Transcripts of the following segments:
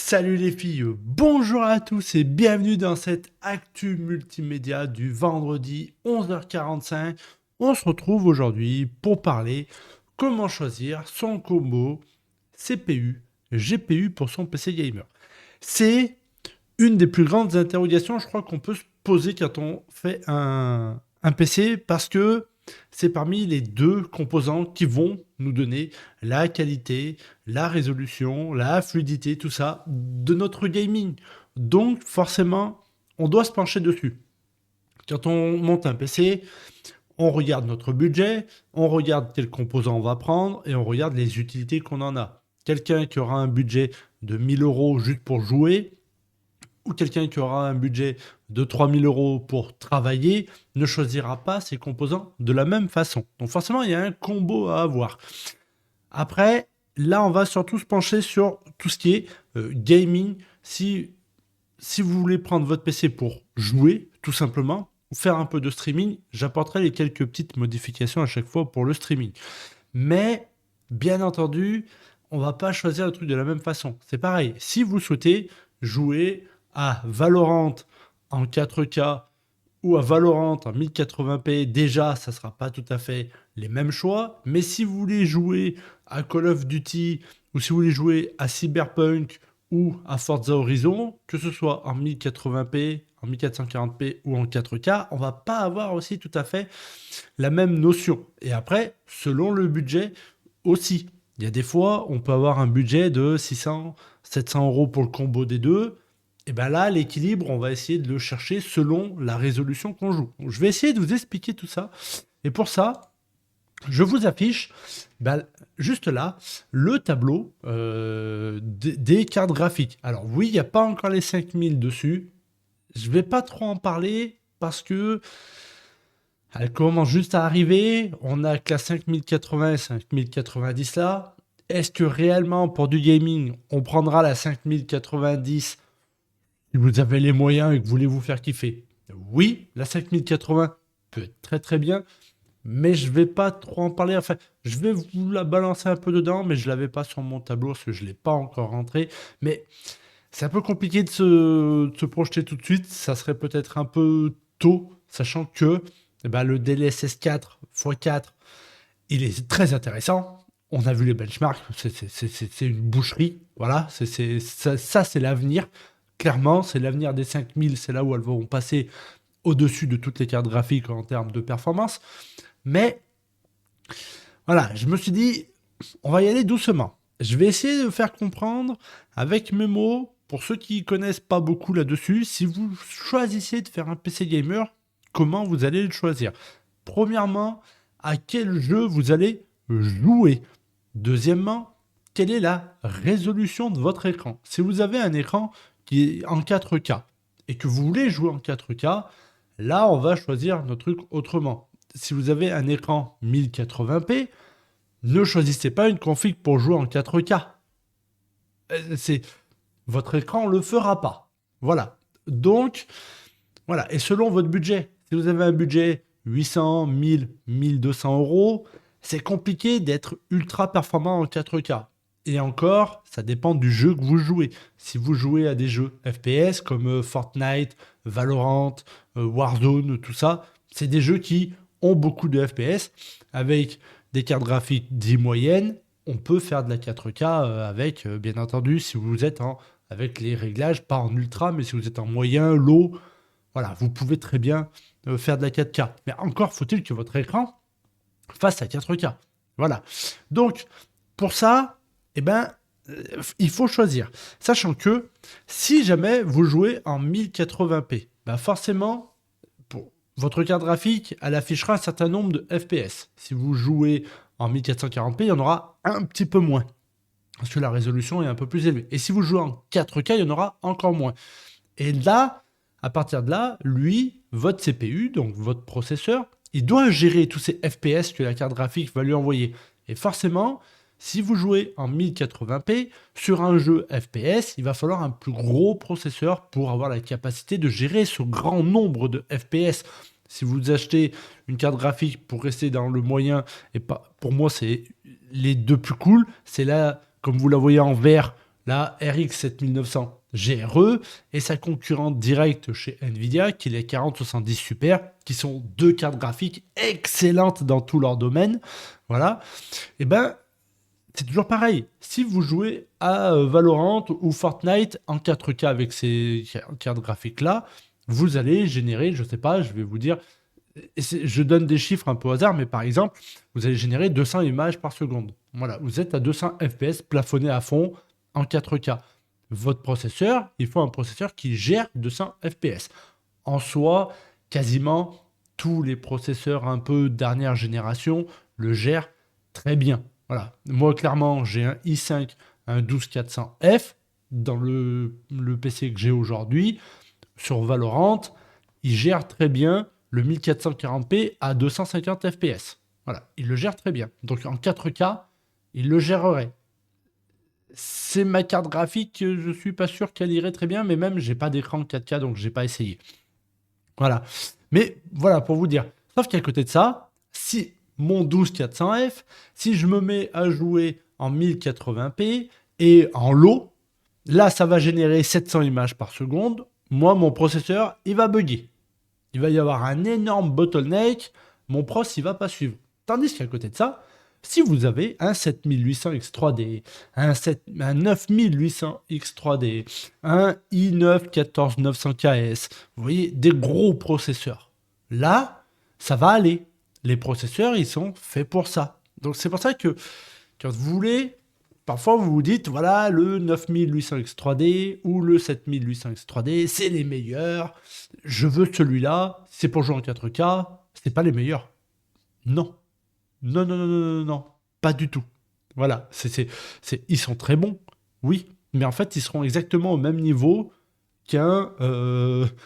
Salut les filles, bonjour à tous et bienvenue dans cette actu multimédia du vendredi 11h45. On se retrouve aujourd'hui pour parler comment choisir son combo CPU, GPU pour son PC gamer. C'est une des plus grandes interrogations, je crois, qu'on peut se poser quand on fait un PC parce que c'est parmi les deux composants qui vont nous donner la qualité, la résolution, la fluidité, tout ça de notre gaming. Donc forcément, on doit se pencher dessus. Quand on monte un PC, on regarde notre budget, on regarde quel composant on va prendre et on regarde les utilités qu'on en a. Quelqu'un qui aura un budget de 1000 euros juste pour jouer, ou quelqu'un qui aura un budget de 3000 euros pour travailler ne choisira pas ses composants de la même façon. Donc forcément, il y a un combo à avoir. Après, là, on va surtout se pencher sur tout ce qui est gaming. Si vous voulez prendre votre PC pour jouer, tout simplement, ou faire un peu de streaming, j'apporterai les quelques petites modifications à chaque fois pour le streaming. Mais, bien entendu, on va pas choisir le truc de la même façon. C'est pareil, si vous souhaitez jouer à Valorant en 4K ou à Valorant en 1080p, déjà, ça sera pas tout à fait les mêmes choix. Mais si vous voulez jouer à Call of Duty ou si vous voulez jouer à Cyberpunk ou à Forza Horizon, que ce soit en 1080p, en 1440p ou en 4K, on va pas avoir aussi tout à fait la même notion. Et après, selon le budget aussi. Il y a des fois, on peut avoir un budget de 600, 700 euros pour le combo des deux. Et bien là, l'équilibre, on va essayer de le chercher selon la résolution qu'on joue. Donc, je vais essayer de vous expliquer tout ça. Et pour ça, je vous affiche ben, juste là le tableau des cartes graphiques. Alors oui, il n'y a pas encore les 5000 dessus. Je ne vais pas trop en parler parce que elle commence juste à arriver. On a que la 5080 et 5090 là. Est-ce que réellement, pour du gaming, on prendra la 5090 si vous avez les moyens et que vous voulez vous faire kiffer? Oui, la 5080 peut être très très bien, mais je vais pas trop en parler. Enfin, je vais vous la balancer un peu dedans, mais je l'avais pas sur mon tableau parce que je l'ai pas encore rentré. Mais c'est un peu compliqué de se projeter tout de suite. Ça serait peut-être un peu tôt, sachant que eh ben, le DLSS 4 x 4, il est très intéressant. On a vu les benchmarks, c'est une boucherie. Voilà, ça c'est l'avenir. Clairement, c'est l'avenir des 5000. C'est là où elles vont passer au-dessus de toutes les cartes graphiques en termes de performance. Mais voilà, je me suis dit, on va y aller doucement. Je vais essayer de faire comprendre avec mes mots, pour ceux qui connaissent pas beaucoup là-dessus, si vous choisissez de faire un PC gamer, comment vous allez le choisir. Premièrement, à quel jeu vous allez jouer. Deuxièmement, quelle est la résolution de votre écran. Si vous avez un écran qui est en 4K et que vous voulez jouer en 4K, là, on va choisir notre truc autrement. Si vous avez un écran 1080p, ne choisissez pas une config pour jouer en 4K. C'est votre écran le fera pas. Voilà. Donc, voilà. Et selon votre budget, si vous avez un budget 800, 1000, 1200 euros, c'est compliqué d'être ultra performant en 4K. Et encore, ça dépend du jeu que vous jouez. Si vous jouez à des jeux FPS comme Fortnite, Valorant, Warzone, tout ça, c'est des jeux qui ont beaucoup de FPS avec des cartes graphiques 10 moyennes. On peut faire de la 4K avec, bien entendu, si vous êtes avec les réglages, pas en ultra, mais si vous êtes en moyen, low, voilà, vous pouvez très bien faire de la 4K. Mais encore faut-il que votre écran fasse la 4K. Voilà. Donc, pour ça, eh ben, il faut choisir. Sachant que si jamais vous jouez en 1080p, ben forcément, pour votre carte graphique, elle affichera un certain nombre de FPS. Si vous jouez en 1440p, il y en aura un petit peu moins. Parce que la résolution est un peu plus élevée. Et si vous jouez en 4K, il y en aura encore moins. Et là, à partir de là, lui, votre CPU, donc votre processeur, il doit gérer tous ces FPS que la carte graphique va lui envoyer. Et forcément, si vous jouez en 1080p sur un jeu FPS, il va falloir un plus gros processeur pour avoir la capacité de gérer ce grand nombre de FPS. Si vous achetez une carte graphique pour rester dans le moyen, et pas, pour moi c'est les deux plus cool, c'est là, comme vous la voyez en vert, la RX 7900 GRE et sa concurrente directe chez Nvidia, qui est les 4070 Super, qui sont deux cartes graphiques excellentes dans tout leur domaine. Voilà. Et ben, c'est toujours pareil. Si vous jouez à Valorant ou Fortnite en 4K avec ces cartes graphiques-là, vous allez générer, je sais pas, je vais vous dire, je donne des chiffres un peu au hasard, mais par exemple, vous allez générer 200 images par seconde. Voilà, vous êtes à 200 FPS plafonné à fond en 4K. Votre processeur, il faut un processeur qui gère 200 FPS. En soi, quasiment tous les processeurs un peu dernière génération le gèrent très bien. Voilà. Moi, clairement, j'ai un i5, un 12400F dans le PC que j'ai aujourd'hui. Sur Valorant, il gère très bien le 1440p à 250 fps. Voilà, il le gère très bien. Donc en 4K, il le gérerait. C'est ma carte graphique, je suis pas sûr qu'elle irait très bien, mais même j'ai pas d'écran 4K, donc j'ai pas essayé. Voilà. Mais voilà, pour vous dire. Sauf qu'à côté de ça, si mon 12400F, si je me mets à jouer en 1080p et en low, là, ça va générer 700 images par seconde. Moi, mon processeur, il va bugger. Il va y avoir un énorme bottleneck. Mon pros, il va pas suivre. Tandis qu'à côté de ça, si vous avez un 7800X3D, un 9800X3D, un i9 14900KS, vous voyez, des gros processeurs. Là, ça va aller. Les processeurs, ils sont faits pour ça. Donc c'est pour ça que quand vous voulez, parfois vous vous dites, voilà, le 9800X3D ou le 7800X3D, c'est les meilleurs. Je veux celui-là. C'est pour jouer en 4K. C'est pas les meilleurs. Non. Non, non, non, non, non, non, pas du tout. Voilà, ils sont très bons, oui, mais en fait, ils seront exactement au même niveau qu'un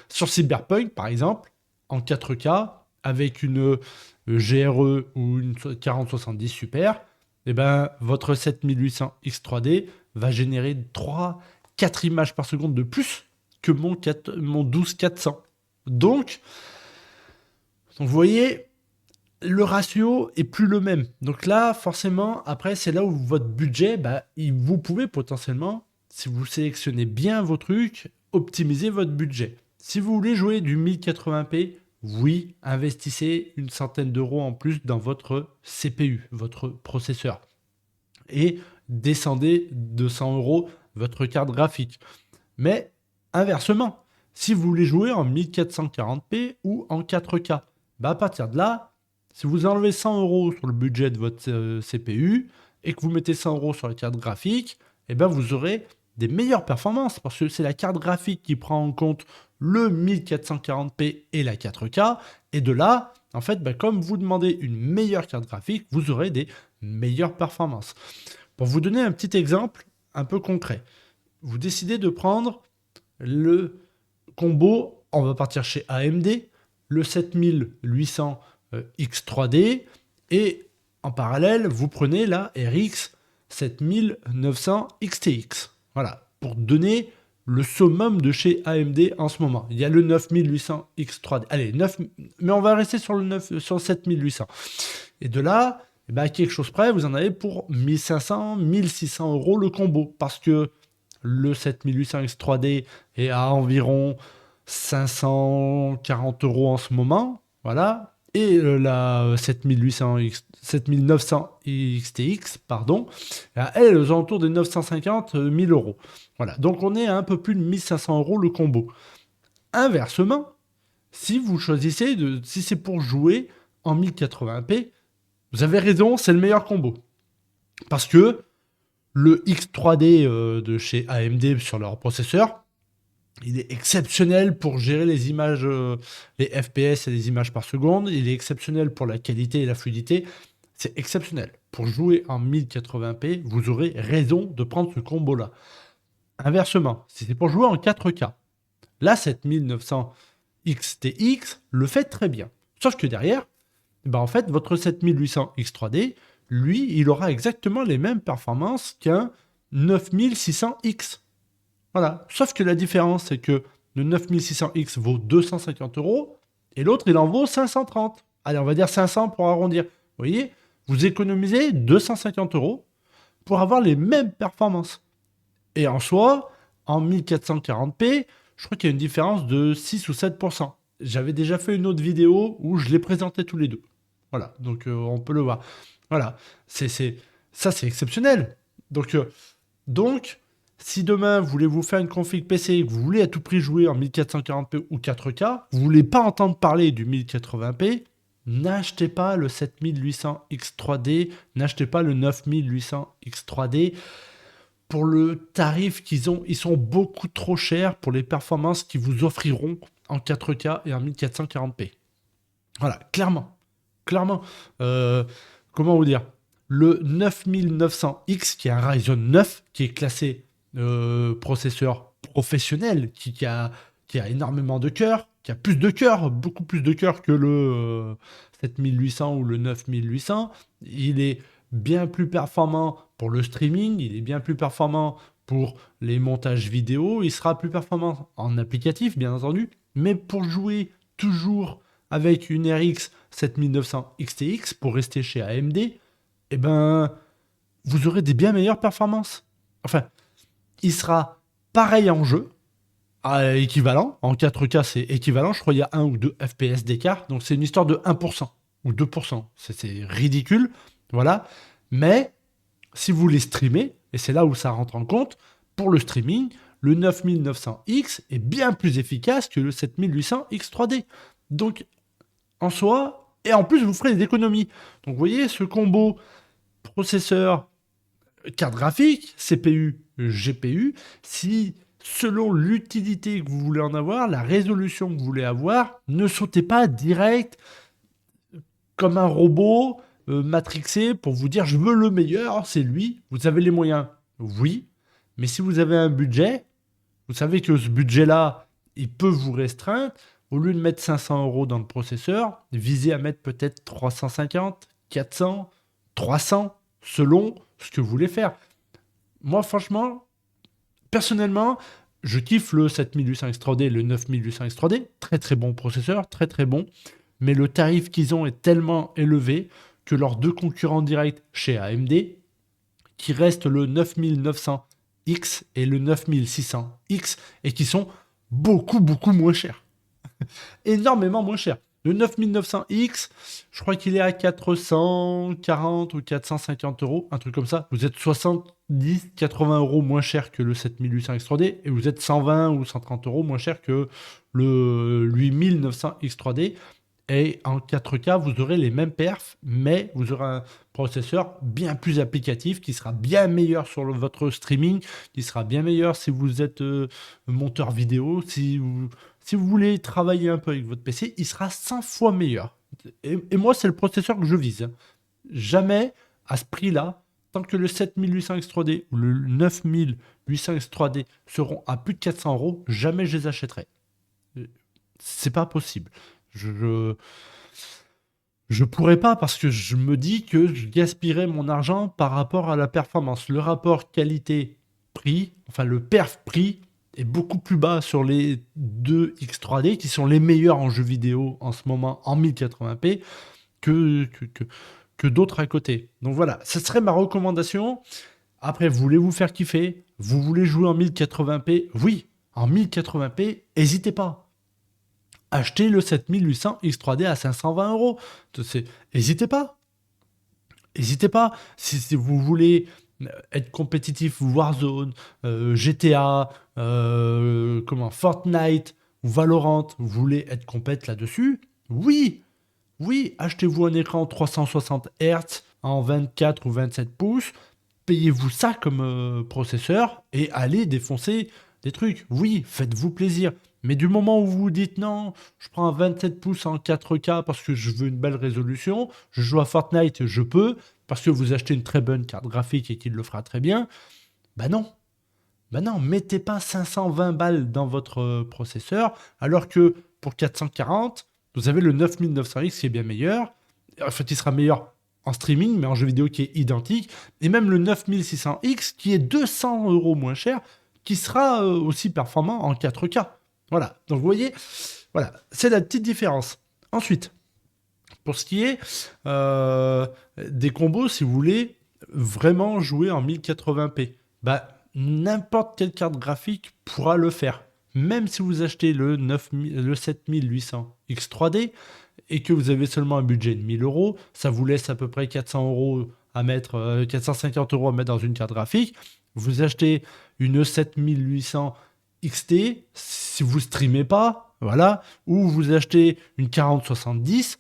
sur Cyberpunk, par exemple, en 4K, avec une GRE ou une 4070 Super. Et ben, votre 7800 X3D va générer 3-4 images par seconde de plus que mon 12400. Donc, vous voyez, le ratio est plus le même. Donc là, forcément, après, c'est là où votre budget, vous pouvez potentiellement, si vous sélectionnez bien vos trucs, optimiser votre budget. Si vous voulez jouer du 1080p, oui, investissez une centaine d'euros en plus dans votre CPU, votre processeur. Et descendez de 100 euros votre carte graphique. Mais inversement, si vous voulez jouer en 1440p ou en 4K, à partir de là, si vous enlevez 100 euros sur le budget de votre CPU et que vous mettez 100 euros sur la carte graphique, vous aurez des meilleures performances parce que c'est la carte graphique qui prend en compte le 1440p et la 4K. Et de là, en fait, comme vous demandez une meilleure carte graphique, vous aurez des meilleures performances. Pour vous donner un petit exemple un peu concret, vous décidez de prendre le combo, on va partir chez AMD, le 7800 X3D, et en parallèle, vous prenez la RX 7900 XTX. Voilà, pour donner le summum de chez AMD en ce moment. Il y a le 9800 X3D. Allez, mais on va rester sur le 7800. Et de là, à quelque chose près, vous en avez pour 1500, 1600 euros le combo. Parce que le 7800 X3D est à environ 540 euros en ce moment. Voilà. Et la 7900 XTX, pardon, elle est aux alentours des 950 000 euros. Voilà. Donc on est à un peu plus de 1500 euros le combo. Inversement, si vous choisissez, si c'est pour jouer en 1080p, vous avez raison, c'est le meilleur combo. Parce que le X3D de chez AMD sur leur processeur, il est exceptionnel pour gérer les images, les FPS et les images par seconde. Il est exceptionnel pour la qualité et la fluidité. C'est exceptionnel. Pour jouer en 1080p, vous aurez raison de prendre ce combo-là. Inversement, si c'est pour jouer en 4K, la 7900 XTX le fait très bien. Sauf que derrière, en fait, votre 7800 X3D, lui, il aura exactement les mêmes performances qu'un 9600X. Voilà. Sauf que la différence, c'est que le 9600X vaut 250 euros et l'autre, il en vaut 530. Allez, on va dire 500 pour arrondir. Vous voyez, vous économisez 250 euros pour avoir les mêmes performances. Et en soi, en 1440p, je crois qu'il y a une différence de 6 ou 7%. J'avais déjà fait une autre vidéo où je les présentais tous les deux. Voilà, donc on peut le voir. Voilà, ça c'est exceptionnel. Donc, euh, donc, si demain vous voulez vous faire une config PC et que vous voulez à tout prix jouer en 1440p ou 4K, vous voulez pas entendre parler du 1080p, n'achetez pas le 7800X3D, n'achetez pas le 9800X3D. Pour le tarif qu'ils ont, ils sont beaucoup trop chers pour les performances qu'ils vous offriront en 4K et en 1440p. Voilà, clairement. Clairement. Comment vous dire? Le 9900X, qui est un Ryzen 9, qui est classé processeur professionnel, qui a énormément de cœur, qui a plus de cœur, beaucoup plus de cœur que le 7800 ou le 9800. Il est bien plus performant pour le streaming, il est bien plus performant pour les montages vidéo, il sera plus performant en applicatif, bien entendu, mais pour jouer toujours avec une RX 7900 XTX, pour rester chez AMD, eh ben, vous aurez des bien meilleures performances. Enfin, il sera pareil en jeu, équivalent. En 4K, c'est équivalent. Je crois qu'il y a 1 ou 2 FPS d'écart. Donc, c'est une histoire de 1% ou 2%. C'est ridicule. Voilà. Mais, si vous voulez streamer, et c'est là où ça rentre en compte, pour le streaming, le 9900X est bien plus efficace que le 7800X3D. Donc, en soi, et en plus, vous ferez des économies. Donc, vous voyez, ce combo processeur, carte graphique, CPU, GPU, si selon l'utilité que vous voulez en avoir, la résolution que vous voulez avoir, ne sautez pas direct comme un robot matrixé pour vous dire je veux le meilleur, c'est lui. Vous avez les moyens, oui, mais si vous avez un budget, vous savez que ce budget-là, il peut vous restreindre. Au lieu de mettre 500 euros dans le processeur, visez à mettre peut-être 350, 400, 300, selon ce que vous voulez faire. Moi, franchement, personnellement, je kiffe le 7800X3D et le 9800X3D. Très très bon processeur, très très bon. Mais le tarif qu'ils ont est tellement élevé que leurs deux concurrents directs chez AMD, qui restent le 9900X et le 9600X, et qui sont beaucoup beaucoup moins chers. Énormément moins chers. Le 9900X, je crois qu'il est à 440 ou 450 euros, un truc comme ça. Vous êtes 70, 80 euros moins cher que le 7800X3D et vous êtes 120 ou 130 euros moins cher que le 8900X3D. Et en 4K, vous aurez les mêmes perfs, mais vous aurez un processeur bien plus applicatif, qui sera bien meilleur sur votre streaming, qui sera bien meilleur si vous êtes monteur vidéo, si vous voulez travailler un peu avec votre PC, il sera 100 fois meilleur. Et moi, c'est le processeur que je vise, hein. Jamais à ce prix-là, tant que le 7800X3D ou le 9800X3D seront à plus de 400 euros, jamais je les achèterai. C'est pas possible. Je pourrais pas parce que je me dis que je gaspillerais mon argent par rapport à la performance. Le rapport qualité-prix, enfin le perf-prix, est beaucoup plus bas sur les deux X3D qui sont les meilleurs en jeu vidéo en ce moment en 1080p que d'autres à côté. Donc voilà, ce serait ma recommandation. Après, voulez-vous faire kiffer? Vous voulez jouer en 1080p? Oui, en 1080p, n'hésitez pas. Achetez le 7800 X3D à 520 euros. N'hésitez pas. N'hésitez pas. Si vous voulez être compétitif, Warzone, GTA, Fortnite ou Valorant, vous voulez être compète là-dessus, oui, oui, achetez-vous un écran 360 Hz en 24 ou 27 pouces, payez-vous ça comme processeur et allez défoncer des trucs. Oui, faites-vous plaisir. Mais du moment où vous vous dites non, je prends un 27 pouces en 4K parce que je veux une belle résolution, je joue à Fortnite, je peux, parce que vous achetez une très bonne carte graphique et qu'il le fera très bien, bah non. Bah non, mettez pas 520 balles dans votre processeur, alors que pour 440, vous avez le 9900X qui est bien meilleur. En fait, il sera meilleur en streaming, mais en jeu vidéo qui est identique. Et même le 9600X qui est 200 euros moins cher, qui sera aussi performant en 4K. Voilà, donc vous voyez, voilà, c'est la petite différence. Ensuite, pour ce qui est des combos, si vous voulez vraiment jouer en 1080p, bah, n'importe quelle carte graphique pourra le faire. Même si vous achetez le 7800 X3D et que vous avez seulement un budget de 1000 euros, ça vous laisse à peu près 400 euros à mettre, 450 euros à mettre dans une carte graphique. Vous achetez une 7800 XT si vous streamez pas, voilà, ou vous achetez une 4070,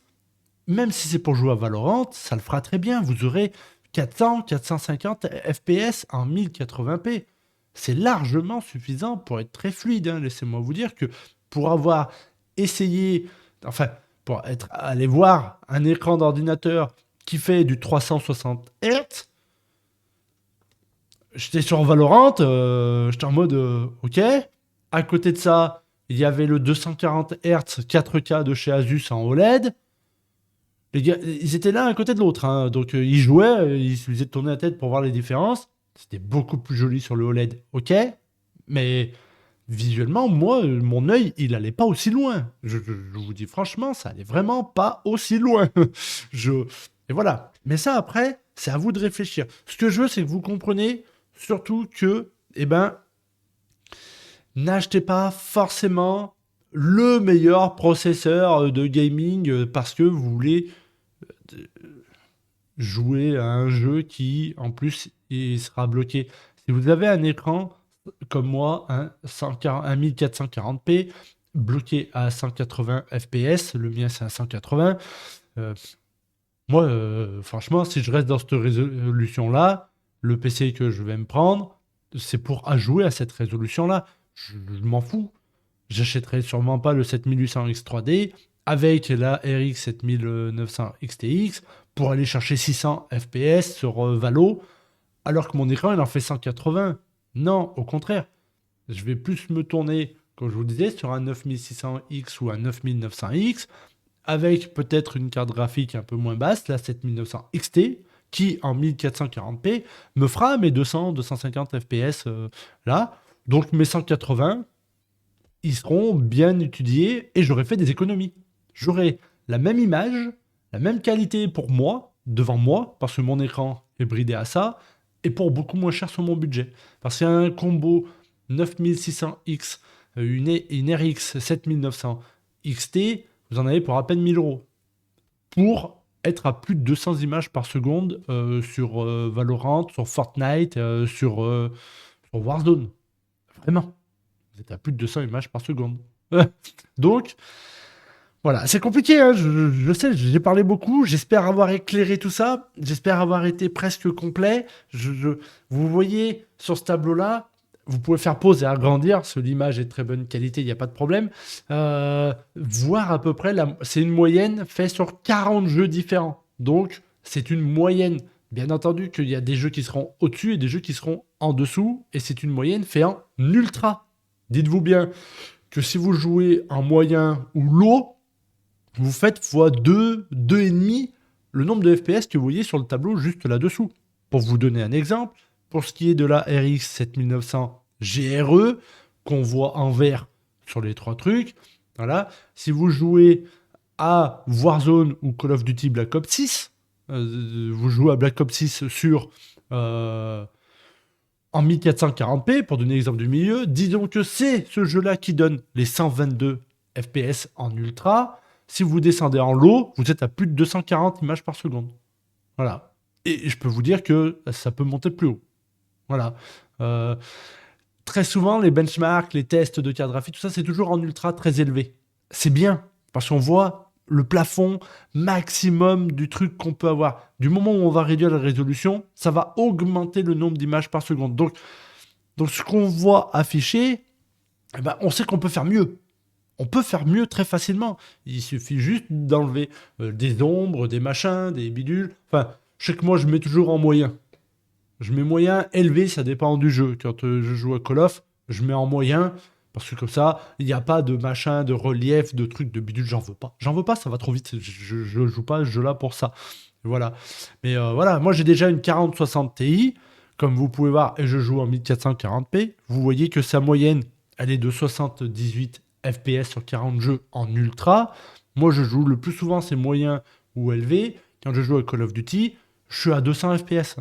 même si c'est pour jouer à Valorant, ça le fera très bien. Vous aurez 400, 450 FPS en 1080p. C'est largement suffisant pour être très fluide, hein. Laissez-moi vous dire que pour avoir essayé, enfin, pour être aller voir un écran d'ordinateur qui fait du 360 Hz, j'étais sur Valorant, j'étais en mode ok. À côté de ça, il y avait le 240 Hz 4K de chez Asus en OLED. Les gars, ils étaient l'un à côté de l'autre, hein. Donc ils jouaient, ils se faisaient tourner la tête pour voir les différences. C'était beaucoup plus joli sur le OLED, ok. Mais visuellement, moi, mon œil, il allait pas aussi loin. Je vous dis franchement, ça allait vraiment pas aussi loin. je... Et voilà. Mais ça, après, c'est à vous de réfléchir. Ce que je veux, c'est que vous compreniez surtout que, eh ben, n'achetez pas forcément le meilleur processeur de gaming parce que vous voulez jouer à un jeu qui, en plus, il sera bloqué. Si vous avez un écran comme moi, un 1440p, bloqué à 180 fps, le mien c'est à 180, euh, moi, franchement, si je reste dans cette résolution-là, le PC que je vais me prendre, c'est pour jouer à cette résolution-là. Je m'en fous. J'achèterai sûrement pas le 7800 X3D avec la RX 7900 XTX pour aller chercher 600 FPS sur Valo, alors que mon écran il en fait 180. Non, au contraire. Je vais plus me tourner, comme je vous le disais, sur un 9600X ou un 9900X, avec peut-être une carte graphique un peu moins basse, la 7900 XT, qui en 1440p me fera mes 200-250 FPS là. Donc mes 180, ils seront bien étudiés et j'aurai fait des économies. J'aurai la même image, la même qualité pour moi, devant moi, parce que mon écran est bridé à ça, et pour beaucoup moins cher sur mon budget. Parce qu'il y a un combo 9600X, une RX 7900 XT, vous en avez pour à peine 1000 euros. Pour être à plus de 200 images par seconde sur Valorant, sur Fortnite, sur Warzone. Vraiment. Vous êtes à plus de 200 images par seconde. Donc, voilà, c'est compliqué, hein, je sais, j'ai parlé beaucoup, j'espère avoir éclairé tout ça, j'espère avoir été presque complet. Vous voyez sur ce tableau-là, vous pouvez faire pause et agrandir, parce que l'image est de très bonne qualité, il n'y a pas de problème. Voir à peu près, c'est une moyenne faite sur 40 jeux différents. Donc, c'est une moyenne. Bien entendu qu'il y a des jeux qui seront au-dessus et des jeux qui seront en dessous, et c'est une moyenne faite en ultra. Dites-vous bien que si vous jouez en moyen ou low, vous faites x2, 2,5 le nombre de FPS que vous voyez sur le tableau juste là-dessous. Pour vous donner un exemple, pour ce qui est de la RX 7900 GRE, qu'on voit en vert sur les trois trucs, voilà, si vous jouez à Warzone ou Call of Duty Black Ops 6, vous jouez à Black Ops 6 sur en 1440p, pour donner l'exemple du milieu, disons que c'est ce jeu-là qui donne les 122 FPS en ultra. Si vous descendez en low, vous êtes à plus de 240 images par seconde. Voilà. Et je peux vous dire que ça peut monter plus haut. Voilà. Très souvent, les benchmarks, les tests de carte graphique, tout ça, c'est toujours en ultra très élevé. C'est bien, parce qu'on voit le plafond maximum du truc qu'on peut avoir. Du moment où on va réduire la résolution, ça va augmenter le nombre d'images par seconde. Donc ce qu'on voit affiché, eh ben, on sait qu'on peut faire mieux. On peut faire mieux très facilement. Il suffit juste d'enlever des ombres, des machins, des bidules. Enfin, je sais que moi, je mets toujours en moyen. Je mets moyen, élevé, ça dépend du jeu. Quand je joue à Call of, je mets en moyen, parce que comme ça, il n'y a pas de machin, de relief, de trucs, de bidule, j'en veux pas. J'en veux pas, ça va trop vite. Je joue pas ce jeu-là pour ça. Voilà. Mais voilà, moi j'ai déjà une 4060 Ti, comme vous pouvez voir, et je joue en 1440p. Vous voyez que sa moyenne, elle est de 78 FPS sur 40 jeux en ultra. Moi je joue le plus souvent, c'est moyen ou élevé. Quand je joue à Call of Duty, je suis à 200 FPS.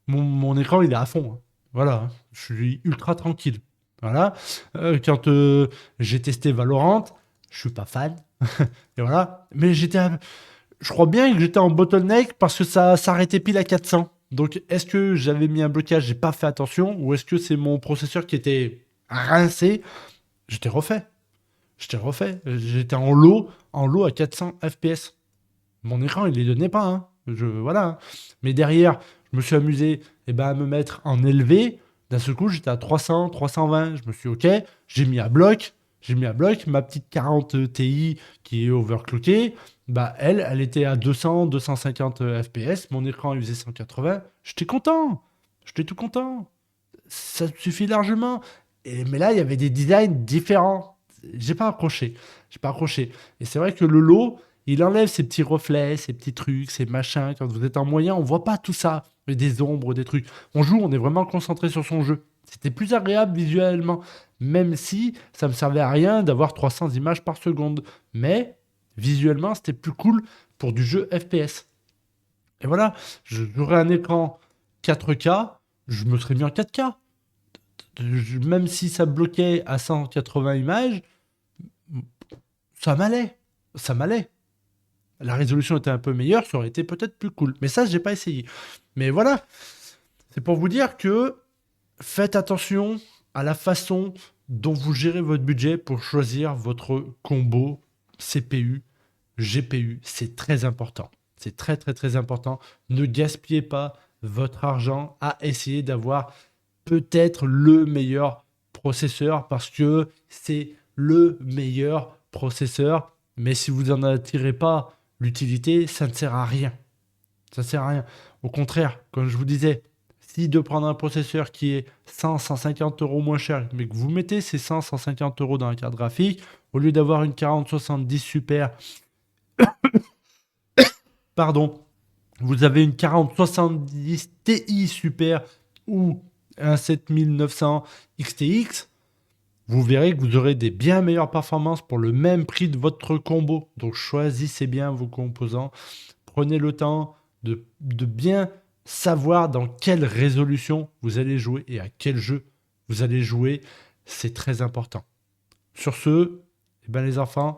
mon écran, il est à fond, hein. Voilà, hein. Je suis ultra tranquille. Voilà. Quand j'ai testé Valorant, je suis pas fan. Et voilà. Mais je crois bien que j'étais en bottleneck parce que ça s'arrêtait pile à 400. Donc, est-ce que j'avais mis un blocage, j'ai pas fait attention, ou est-ce que c'est mon processeur qui était rincé? J'étais refait. J'étais refait. J'étais en low à 400 FPS. Mon écran, il les donnait pas, hein. Voilà, hein. Mais derrière, je me suis amusé à me mettre en élevé. D'un seul coup, j'étais à 300, 320. Je me suis dit, ok, j'ai mis à bloc. J'ai mis à bloc ma petite 40 Ti qui est overclockée. Bah, elle était à 200, 250 FPS. Mon écran, il faisait 180. J'étais content. J'étais tout content. Ça suffit largement. Mais là, il y avait des designs différents. J'ai pas accroché. J'ai pas accroché. Et c'est vrai que le lot, il enlève ces petits reflets, ces petits trucs, ces machins. Quand vous êtes en moyen, on voit pas tout ça. Mais des ombres, des trucs. On joue, on est vraiment concentré sur son jeu. C'était plus agréable visuellement. Même si ça me servait à rien d'avoir 300 images par seconde. Mais visuellement, c'était plus cool pour du jeu FPS. Et voilà, j'aurais un écran 4K, je me serais mis en 4K. Même si ça bloquait à 180 images, ça m'allait. Ça m'allait. La résolution était un peu meilleure, ça aurait été peut-être plus cool. Mais ça, j'ai pas essayé. Mais voilà, c'est pour vous dire que faites attention à la façon dont vous gérez votre budget pour choisir votre combo CPU, GPU. C'est très important. C'est très très très important. Ne gaspillez pas votre argent à essayer d'avoir peut-être le meilleur processeur parce que c'est le meilleur processeur. Mais si vous n'en attirez pas l'utilité, ça ne sert à rien. Ça ne sert à rien. Au contraire, comme je vous disais, si de prendre un processeur qui est 100, 150 euros moins cher, mais que vous mettez ces 100, 150 euros dans la carte graphique, au lieu d'avoir une 4070 Super, pardon, vous avez une 4070 Ti Super ou un 7900 XTX, vous verrez que vous aurez des bien meilleures performances pour le même prix de votre combo. Donc choisissez bien vos composants. Prenez le temps de bien savoir dans quelle résolution vous allez jouer et à quel jeu vous allez jouer. C'est très important. Sur ce, les enfants,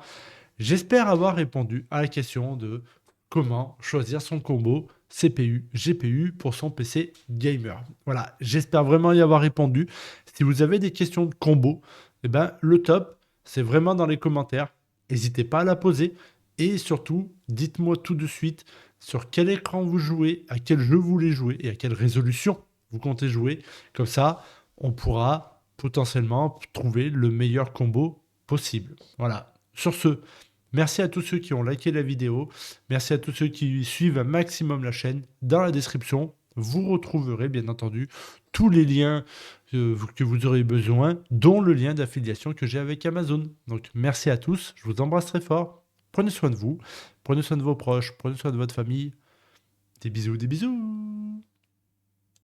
j'espère avoir répondu à la question de comment choisir son combo CPU, GPU pour son PC gamer. Voilà, j'espère vraiment y avoir répondu. Si vous avez des questions de combo, le top, c'est vraiment dans les commentaires. N'hésitez pas à la poser. Et surtout, dites-moi tout de suite sur quel écran vous jouez, à quel jeu vous voulez jouer et à quelle résolution vous comptez jouer. Comme ça, on pourra potentiellement trouver le meilleur combo possible. Voilà. Sur ce, merci à tous ceux qui ont liké la vidéo. Merci à tous ceux qui suivent un maximum la chaîne. Dans la description, vous retrouverez bien entendu tous les liens que vous aurez besoin, dont le lien d'affiliation que j'ai avec Amazon. Donc merci à tous, je vous embrasse très fort. Prenez soin de vous, prenez soin de vos proches, prenez soin de votre famille. Des bisous, des bisous.